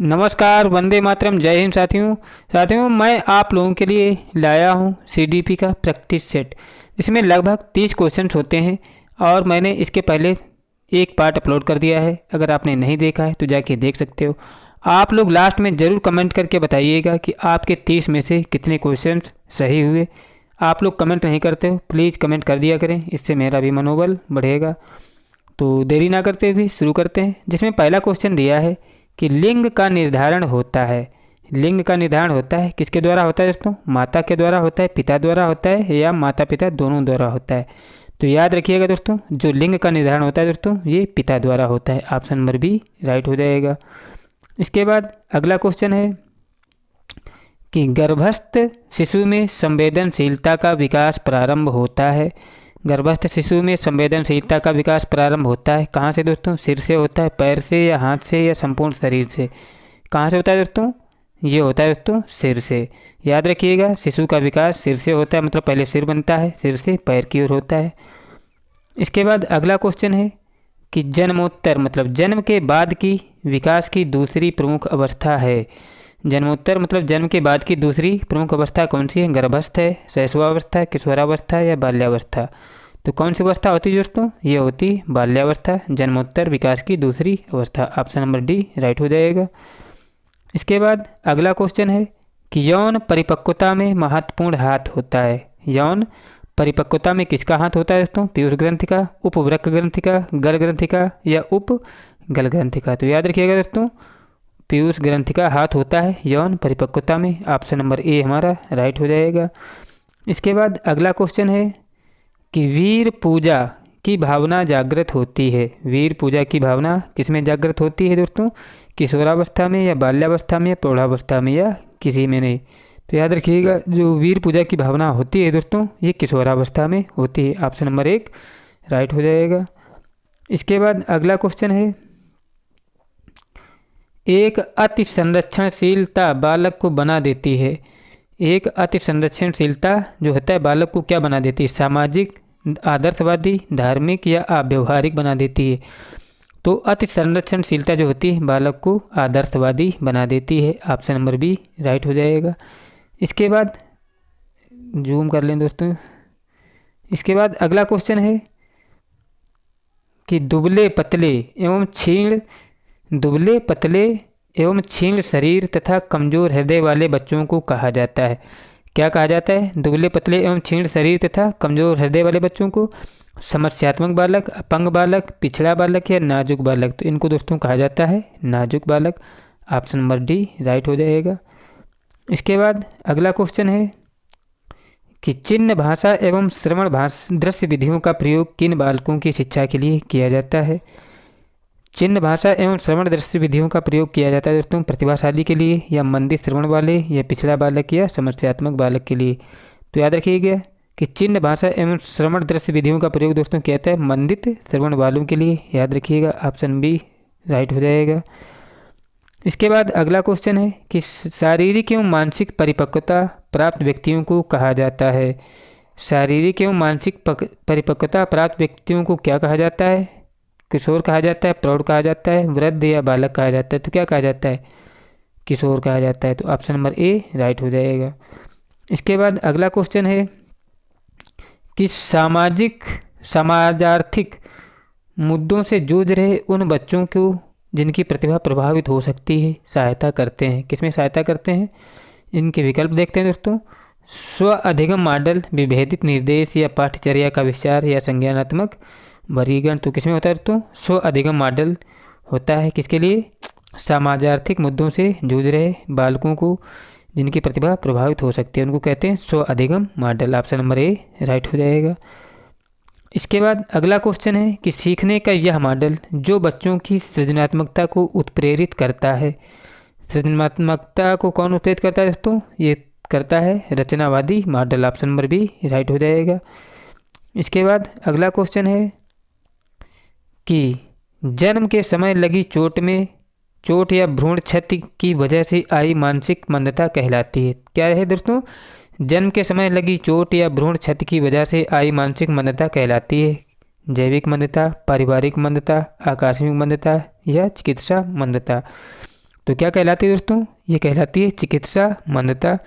नमस्कार, वंदे मातरम, जय हिंद साथियों मैं आप लोगों के लिए लाया हूँ सीडीपी का प्रैक्टिस सेट जिसमें लगभग 30 क्वेश्चंस होते हैं। और मैंने इसके पहले एक पार्ट अपलोड कर दिया है। अगर आपने नहीं देखा है तो जाके देख सकते हो। आप लोग लास्ट में ज़रूर कमेंट करके बताइएगा कि आपके 30 में से कितने क्वेश्चंस सही हुए। आप लोग कमेंट नहीं करते हो, प्लीज़ कमेंट कर दिया करें, इससे मेरा भी मनोबल बढ़ेगा। तो देरी ना करते हुए शुरू करते हैं। जिसमें पहला क्वेश्चन दिया है कि लिंग का निर्धारण होता है। लिंग का निर्धारण होता है किसके द्वारा होता है दोस्तों? माता के द्वारा होता है, पिता द्वारा होता है, या माता पिता दोनों द्वारा होता है? तो याद रखिएगा दोस्तों, जो लिंग का निर्धारण होता है दोस्तों, ये पिता द्वारा होता है। ऑप्शन नंबर बी राइट हो जाएगा। इसके बाद अगला क्वेश्चन है कि गर्भस्थ शिशु में संवेदनशीलता का विकास प्रारंभ होता है। गर्भस्थ शिशु में संवेदनशीलता का विकास प्रारंभ होता है कहाँ से दोस्तों? सिर से होता है, पैर से, या हाथ से, या संपूर्ण शरीर से? कहाँ से होता है दोस्तों? ये होता है दोस्तों सिर से। याद रखिएगा, शिशु का विकास सिर से होता है, मतलब पहले सिर बनता है, सिर से पैर की ओर होता है। इसके बाद अगला क्वेश्चन है कि जन्मोत्तर मतलब जन्म के बाद की विकास की दूसरी प्रमुख अवस्था है। जन्मोत्तर मतलब जन्म के बाद की दूसरी प्रमुख अवस्था कौन सी है? गर्भस्थ है, शैशवावस्था, किशोरावस्था, या बाल्यावस्था? तो कौन सी अवस्था होती है दोस्तों? ये होती बाल्यावस्था, जन्मोत्तर विकास की दूसरी अवस्था। ऑप्शन नंबर डी राइट हो जाएगा। इसके बाद अगला क्वेश्चन है कि यौन परिपक्वता में महत्वपूर्ण हाथ होता है। यौन परिपक्वता में किसका हाथ होता है दोस्तों? पीयूष ग्रंथि का, उपवृक्क ग्रंथि का, गल ग्रंथि का, या उप गल ग्रंथि का? तो याद रखिएगा दोस्तों, पीयूष ग्रंथि का हाथ होता है यौन परिपक्वता में। ऑप्शन नंबर ए हमारा राइट हो जाएगा। इसके बाद अगला क्वेश्चन है कि वीर पूजा की भावना जागृत होती है। वीर पूजा की भावना किसमें जागृत होती है दोस्तों? किशोरावस्था में, या बाल्यावस्था में, या प्रौढ़ावस्था में, या किसी में नहीं? तो याद रखिएगा, जो वीर पूजा की भावना होती है दोस्तों, ये किशोरावस्था में होती है। ऑप्शन नंबर एक राइट हो जाएगा। इसके बाद अगला क्वेश्चन है, एक अति संरक्षणशीलता बालक को बना देती है। एक अति संरक्षणशीलता जो होता है बालक को क्या बना देती है? सामाजिक, आदर्शवादी, धार्मिक, या अव्यवहारिक बना देती है? तो अति संरक्षणशीलता जो होती है बालक को आदर्शवादी बना देती है। ऑप्शन नंबर बी राइट हो जाएगा। इसके बाद जूम कर लें दोस्तों। इसके बाद अगला क्वेश्चन है कि दुबले पतले एवं क्षीण शरीर तथा कमजोर हृदय वाले बच्चों को कहा जाता है। क्या कहा जाता है? दुबले पतले एवं क्षीण शरीर तथा कमजोर हृदय वाले बच्चों को समस्यात्मक बालक, अपंग बालक, पिछड़ा बालक, या नाजुक बालक? तो इनको दोस्तों कहा जाता है नाजुक बालक। ऑप्शन नंबर डी राइट हो जाएगा। इसके बाद अगला क्वेश्चन है कि चिन्ह भाषा एवं श्रवण भाषा दृश्य विधियों का प्रयोग किन बालकों की शिक्षा के लिए किया जाता है? चिन्ह भाषा एवं श्रवण दृश्य विधियों का प्रयोग किया जाता है दोस्तों प्रतिभाशाली के लिए, या मंदिर श्रवण वाले, या पिछड़ा बालक, या समस्यात्मक बालक के लिए? तो याद रखिएगा कि चिन्ह भाषा एवं श्रवण दृश्य विधियों का प्रयोग दोस्तों किया जाता है मंदित श्रवण वालों के लिए। याद रखिएगा, ऑप्शन बी राइट हो जाएगा। इसके बाद अगला क्वेश्चन है कि शारीरिक एवं मानसिक परिपक्वता प्राप्त व्यक्तियों को कहा जाता है। शारीरिक एवं मानसिक परिपक्वता प्राप्त व्यक्तियों को क्या कहा जाता है? किशोर कहा जाता है, प्रौढ़ कहा जाता है, वृद्ध, या बालक कहा जाता है? तो क्या कहा जाता है? किशोर कहा जाता है। तो ऑप्शन नंबर ए राइट हो जाएगा। इसके बाद अगला क्वेश्चन है कि समाजार्थिक मुद्दों से जूझ रहे उन बच्चों को जिनकी प्रतिभा प्रभावित हो सकती है सहायता करते हैं। किसमें सहायता करते हैं? इनके विकल्प देखते हैं दोस्तों। स्व अधिगम मॉडल, विभेदित निर्देश, या पाठ्यचर्या का विचार, या संज्ञानात्मक वर्गीकरण? तो किसमें होता है दोस्तों? स्व अधिगम मॉडल होता है किसके लिए? समाजार्थिक मुद्दों से जूझ रहे बालकों को जिनकी प्रतिभा प्रभावित हो सकती है, उनको कहते हैं स्व अधिगम model. Option number A right हो जाएगा। इसके बाद अगला क्वेश्चन है कि सीखने का यह मॉडल जो बच्चों की सृजनात्मकता को उत्प्रेरित करता है। सृजनात्मकता को कौन उत्प्रेरित करता है दोस्तों? ये करता है रचनावादी model. Option number B right हो जाएगा। इसके बाद अगला क्वेश्चन है कि जन्म के समय लगी चोट या भ्रूण क्षति की वजह से आई मानसिक मंदता कहलाती है। क्या है दोस्तों? जन्म के समय लगी चोट या भ्रूण क्षति की वजह से आई मानसिक मंदता कहलाती है जैविक मंदता, पारिवारिक मंदता, आकस्मिक मंदता, या चिकित्सा मंदता? तो क्या कहलाती है दोस्तों? ये कहलाती है चिकित्सा मंदता।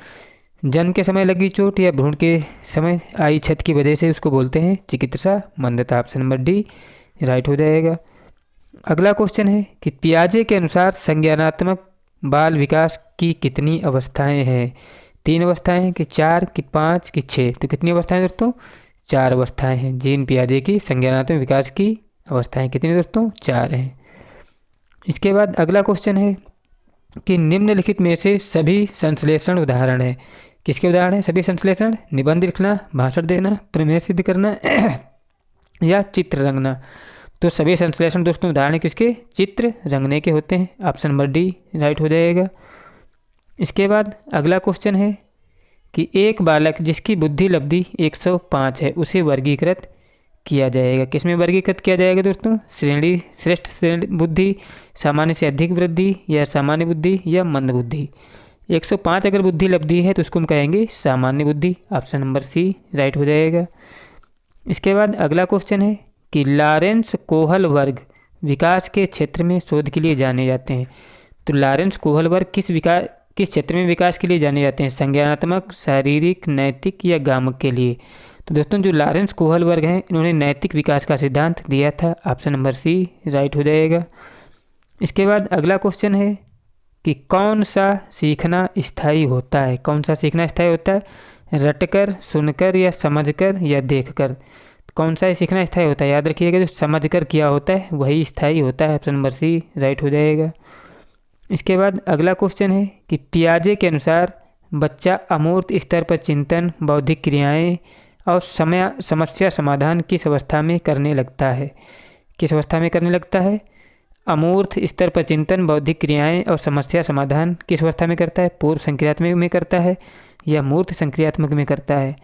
जन्म के समय लगी चोट या भ्रूण के समय आई क्षत की वजह से उसको बोलते हैं चिकित्सा मंदता। ऑप्शन नंबर डी राइट हो जाएगा। अगला क्वेश्चन है कि पियाजे के अनुसार संज्ञानात्मक बाल विकास की कितनी अवस्थाएं हैं? 3 अवस्थाएं हैं कि 4 कि 5 कि 6? तो कितनी अवस्थाएं दोस्तों? 4 अवस्थाएं हैं। जीन पियाजे की संज्ञानात्मक विकास की अवस्थाएं कितनी दोस्तों? 4 हैं। इसके बाद अगला क्वेश्चन है कि निम्नलिखित में से सभी संश्लेषण उदाहरण है। किसके उदाहरण है सभी संश्लेषण? निबंध लिखना, भाषण देना, प्रमेय सिद्ध करना या चित्र रंगना। तो सभी संश्लेषण दोस्तों उदाहरण किसके? चित्र रंगने के होते हैं। ऑप्शन नंबर डी राइट हो जाएगा। इसके बाद अगला क्वेश्चन है कि एक बालक जिसकी बुद्धि लब्धि 105 है उसे वर्गीकृत किया जाएगा। किसमें वर्गीकृत किया जाएगा दोस्तों? श्रेणी श्रेष्ठ श्रेणी बुद्धि, सामान्य से अधिक वृद्धि, या सामान्य बुद्धि, या मंद बुद्धि। 105 अगर बुद्धि लब्धि है तो उसको हम कहेंगे सामान्य बुद्धि। ऑप्शन नंबर सी राइट हो जाएगा। इसके बाद अगला क्वेश्चन है कि लॉरेंस कोहल वर्ग विकास के क्षेत्र में शोध के लिए जाने जाते हैं। तो लॉरेंस कोहल वर्ग किस क्षेत्र में विकास के लिए जाने जाते हैं? संज्ञानात्मक, शारीरिक, नैतिक या गामक के लिए? तो दोस्तों जो लॉरेंस कोहल वर्ग हैं इन्होंने नैतिक विकास का सिद्धांत दिया था। ऑप्शन नंबर सी राइट हो जाएगा। इसके बाद अगला क्वेश्चन है कि कौन सा सीखना स्थायी होता है? कौन सा सीखना स्थायी होता है? रटकर, सुनकर, या समझकर, या देखकर? कौन सा सीखना स्थायी होता है? याद रखिएगा जो समझकर किया होता है वही स्थायी होता है। ऑप्शन नंबर सी राइट हो जाएगा। इसके बाद अगला क्वेश्चन है कि पियाजे के अनुसार बच्चा अमूर्त स्तर पर चिंतन, बौद्धिक क्रियाएं और समस्या समाधान किस अवस्था में करने लगता है? किस अवस्था में करने लगता है? अमूर्त स्तर पर चिंतन, बौद्धिक क्रियाएं और समस्या समाधान किस अवस्था में करता है? पूर्व संक्रियात्मक में करता है, या मूर्त संक्रियात्मक में करता है,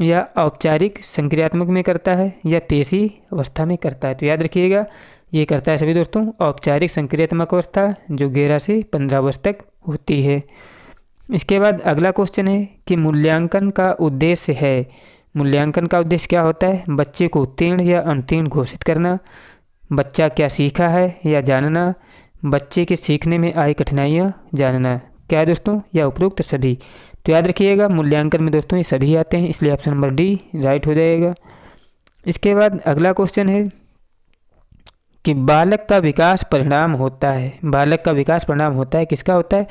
या औपचारिक संक्रियात्मक में करता है, या पेशी अवस्था में करता है? तो याद रखिएगा ये करता है सभी दोस्तों औपचारिक संक्रियात्मक अवस्था जो 11 से 15 वर्ष तक होती है। इसके बाद अगला क्वेश्चन है कि मूल्यांकन का उद्देश्य है। मूल्यांकन का उद्देश्य क्या होता है? बच्चे को उत्तीर्ण या अनुत्तीर्ण घोषित करना, बच्चा क्या सीखा है या जानना, बच्चे के सीखने में आई कठिनाइयाँ जानना। क्या है दोस्तों? या उपरोक्त सभी। तो याद रखिएगा मूल्यांकन में दोस्तों ये सभी आते हैं, इसलिए ऑप्शन नंबर डी राइट हो जाएगा। इसके बाद अगला क्वेश्चन है कि बालक का विकास परिणाम होता है। बालक का विकास परिणाम होता है किसका होता है?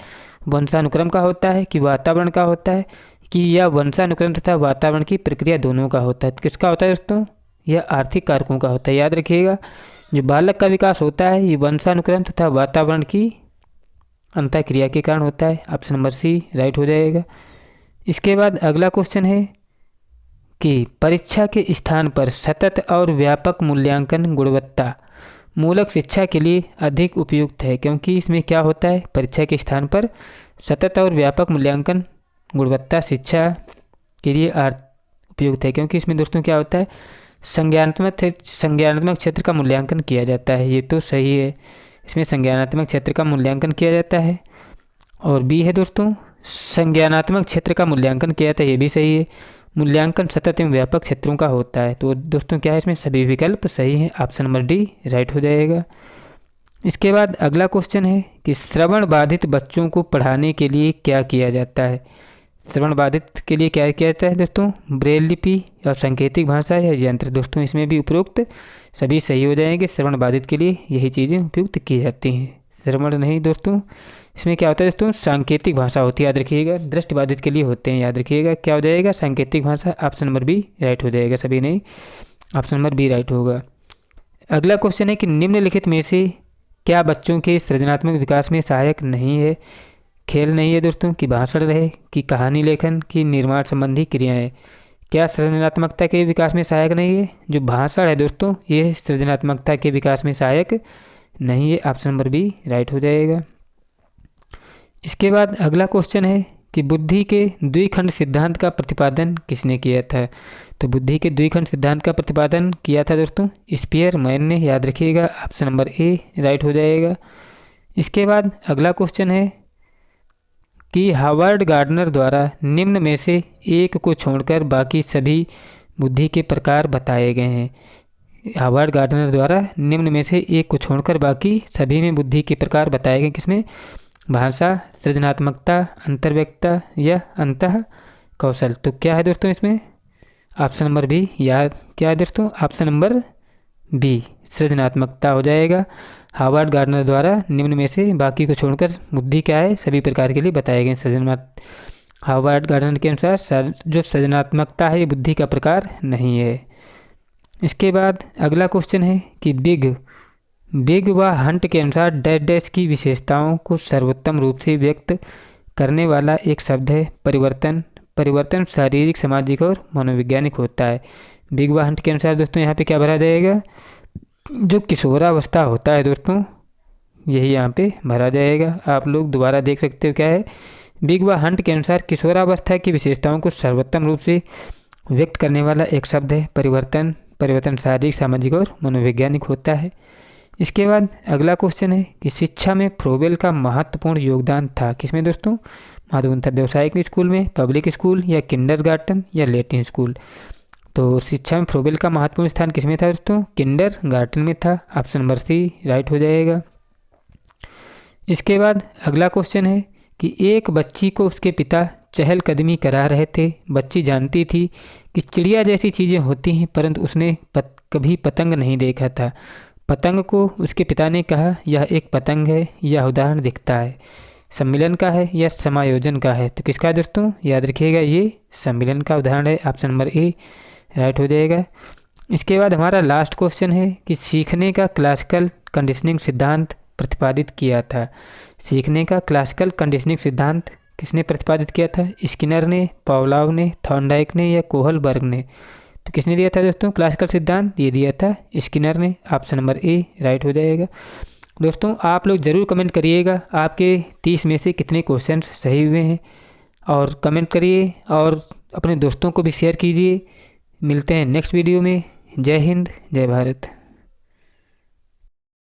वंशानुक्रम का होता है कि वातावरण का होता है, कि यह वंशानुक्रम तथा वातावरण की प्रक्रिया दोनों का होता है? किसका होता है दोस्तों? यह आर्थिक कारकों का होता है। याद रखिएगा जो बालक का विकास होता है ये वंशानुक्रम तथा वातावरण की अंतःक्रिया के कारण होता है। ऑप्शन नंबर सी राइट हो जाएगा। इसके बाद अगला क्वेश्चन है कि परीक्षा के स्थान पर सतत और व्यापक मूल्यांकन गुणवत्ता मूलक शिक्षा के लिए अधिक उपयुक्त है, क्योंकि इसमें क्या होता है? परीक्षा के स्थान पर सतत और व्यापक मूल्यांकन गुणवत्ता शिक्षा के लिए उपयुक्त है, क्योंकि इसमें दोस्तों क्या होता है? संज्ञानात्मक क्षेत्र का मूल्यांकन किया जाता है। ये तो सही है, इसमें संज्ञानात्मक क्षेत्र का मूल्यांकन किया जाता है। और बी है दोस्तों संज्ञानात्मक क्षेत्र का मूल्यांकन किया जाता है, ये भी सही है। मूल्यांकन सतत एवं व्यापक क्षेत्रों का होता है। तो दोस्तों क्या है? इसमें सभी विकल्प सही हैं। ऑप्शन नंबर डी राइट हो जाएगा। इसके बाद अगला क्वेश्चन है कि श्रवण बाधित बच्चों को पढ़ाने के लिए क्या किया जाता है? श्रवण बाधित के लिए क्या किया जाता है दोस्तों? ब्रेल लिपि और सांकेतिक भाषा या यंत्र। दोस्तों इसमें भी उपरोक्त सभी सही हो जाएंगे। श्रवण बाधित के लिए यही चीज़ें उपयुक्त की जाती हैं। श्रवण नहीं दोस्तों, इसमें क्या होता है दोस्तों? सांकेतिक भाषा होती है, याद रखिएगा। दृष्टिबाधित के लिए होते हैं, याद रखिएगा। क्या हो जाएगा? सांकेतिक भाषा। ऑप्शन नंबर बी राइट हो जाएगा। सभी नहीं, ऑप्शन नंबर बी राइट होगा। अगला क्वेश्चन है कि निम्नलिखित में से क्या बच्चों के सृजनात्मक विकास में सहायक नहीं है? खेल नहीं है दोस्तों, कि भाषण रहे, कि कहानी लेखन, कि निर्माण संबंधी क्रियाएं। क्या सृजनात्मकता के विकास में सहायक नहीं है? जो भाषण है दोस्तों ये सृजनात्मकता के विकास में सहायक नहीं है। ऑप्शन नंबर बी राइट हो जाएगा। इसके बाद अगला क्वेश्चन है कि बुद्धि के द्विखंड सिद्धांत का प्रतिपादन किसने किया था? तो बुद्धि के द्विखंड सिद्धांत का प्रतिपादन किया था दोस्तों स्पियरमैन ने, याद रखिएगा। ऑप्शन नंबर ए राइट हो जाएगा। इसके बाद अगला क्वेश्चन है कि हावर्ड गार्डनर द्वारा निम्न में से एक को छोड़कर बाकी सभी बुद्धि के प्रकार बताए गए हैं। हावर्ड गार्डनर द्वारा निम्न में से एक को छोड़कर बाकी सभी में बुद्धि के प्रकार बताए गए। किसमें? भाषा, सृजनात्मकता, अंतर्व्यक्ता या अंतः कौशल। तो क्या है दोस्तों इसमें? Option number B. या क्या है दोस्तों? ऑप्शन नंबर बी, सृजनात्मकता हो जाएगा। हार्वर्ड गार्डनर द्वारा निम्न में से बाकी को छोड़कर बुद्धि क्या है सभी प्रकार के लिए बताए गए सृजनात्मक। हार्वर्ड गार्डनर के अनुसार जो सृजनात्मकता है ये बुद्धि का प्रकार नहीं है। इसके बाद अगला क्वेश्चन है कि बिग व हंट के अनुसार डैश डैश की विशेषताओं को सर्वोत्तम रूप से व्यक्त करने वाला एक शब्द है परिवर्तन। परिवर्तन शारीरिक, सामाजिक और मनोवैज्ञानिक होता है। बिग व हंट के अनुसार दोस्तों यहाँ पे क्या भरा जाएगा? जो किशोरावस्था होता है दोस्तों, यही यहाँ पे भरा जाएगा। आप लोग दोबारा देख सकते हो क्या है। बिग व हंट के अनुसार किशोरावस्था की विशेषताओं को सर्वोत्तम रूप से व्यक्त करने वाला एक शब्द है परिवर्तन। परिवर्तन शारीरिक, सामाजिक और मनोवैज्ञानिक होता है। इसके बाद अगला क्वेश्चन है कि शिक्षा में फ्रोबेल का महत्वपूर्ण योगदान था किसमें दोस्तों? महत्वपूर्ण था व्यावसायिक स्कूल में, पब्लिक स्कूल या किंडरगार्टन या लैटिन स्कूल। तो शिक्षा में फ्रोबेल का महत्वपूर्ण स्थान किसमें था दोस्तों? किंडरगार्टन में था। ऑप्शन नंबर सी राइट हो जाएगा। इसके बाद अगला क्वेश्चन है कि एक बच्ची को उसके पिता चहलकदमी करा रहे थे। बच्ची जानती थी कि चिड़िया जैसी चीज़ें होती हैं, परंतु उसने कभी पतंग नहीं देखा था। पतंग को उसके पिता ने कहा यह एक पतंग है। यह उदाहरण दिखता है सम्मिलन का है या समायोजन का है? तो किसका है दोस्तों? याद रखिएगा ये सम्मिलन का उदाहरण है। ऑप्शन नंबर ए राइट हो जाएगा। इसके बाद हमारा लास्ट क्वेश्चन है कि सीखने का क्लासिकल कंडीशनिंग सिद्धांत प्रतिपादित किया था। सीखने का क्लासिकल कंडीशनिंग सिद्धांत किसने प्रतिपादित किया था? स्किनर ने, पावलोव ने, थॉर्नडाइक ने या कोहलबर्ग ने? तो किसने दिया था दोस्तों क्लासिकल सिद्धांत? ये दिया था स्किनर ने। ऑप्शन नंबर ए राइट हो जाएगा। दोस्तों आप लोग ज़रूर कमेंट करिएगा आपके 30 में से कितने क्वेश्चन सही हुए हैं, और कमेंट करिए और अपने दोस्तों को भी शेयर कीजिए। मिलते हैं नेक्स्ट वीडियो में। जय हिंद, जय भारत।